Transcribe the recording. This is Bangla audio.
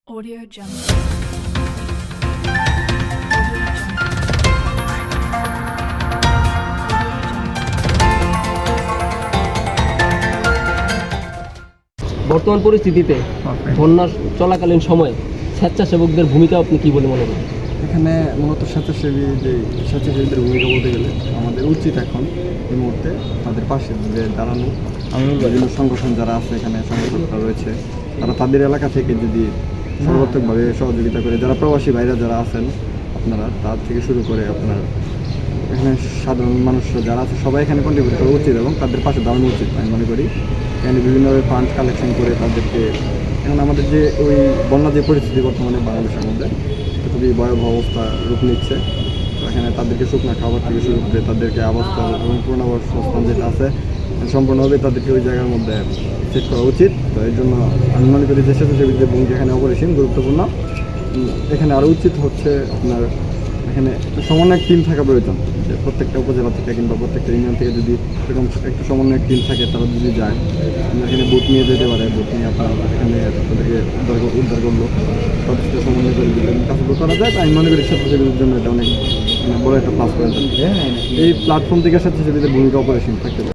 Audio Jungle. বর্তমান পরিস্থিতিতে বন্যার চলাকালীন সময়ে স্বেচ্ছাসেবকদের ভূমিকা আপনি কি বলে মনে করেন? এখানে মূলত স্বেচ্ছাসেবীদের ভূমিকা বলতে গেলে আমাদের উচিত এখন এই মুহূর্তে তাদের পাশে যে দাঁড়ানো। বিভিন্ন সংগঠন যারা আছে এখানে সংগঠনটা রয়েছে, তারা তাদের এলাকা থেকে যদি সর্বাত্মকভাবে সহযোগিতা করে, যারা প্রবাসী ভাইরা যারা আছেন আপনারা, তার থেকে শুরু করে আপনার এখানে সাধারণ মানুষরা যারা আছে সবাই এখানে কন্ট্রিবিউট করা উচিত এবং তাদের পাশে দাঁড়ানো উচিত আমি মনে করি। এখানে বিভিন্নভাবে ফান্ড কালেকশন করে তাদেরকে, এখন আমাদের যে ওই বন্যা যে পরিস্থিতি বর্তমানে বাংলাদেশের মধ্যে খুবই ভয়াবহ অবস্থা রূপ নিচ্ছে, তো এখানে তাদেরকে শুকনো খাবার থেকে শুরু করে তাদেরকে আবাসস্থল এবং পুনর্বাসন যেটা আছে সম্পূর্ণভাবে তাদেরকে ওই জায়গার মধ্যে সেট করা উচিত। তো এই জন্য আমি মনে করি যে স্বেচ্ছাসেবীদের ভূমিকা এখানে অপরিসীম গুরুত্বপূর্ণ। এখানে আরও উচিত হচ্ছে আপনার এখানে সমন্বয়ক টিম থাকা প্রয়োজন, যে প্রত্যেকটা উপজেলা থেকে কিংবা প্রত্যেকটা ইউনিয়ন থেকে যদি এরকম একটা সমন্বয়ক টিম থাকে, তারা যদি যায় এখানে বুথ নিয়ে যেতে পারে, বুথ নিয়ে আপনার এখানে তাদেরকে উদ্ধার করলো, তাদের সাথে সমন্বয় করে যদি কাজগুলো করা যায়, তাই আমি মনে করি স্বেচ্ছাসেবীদের জন্য এটা অনেক বড় একটা প্লাস পয়েন্ট। এই প্ল্যাটফর্ম থেকে স্বেচ্ছাসেবীদের ভূমিকা অপরিসীম থাকতে পারে।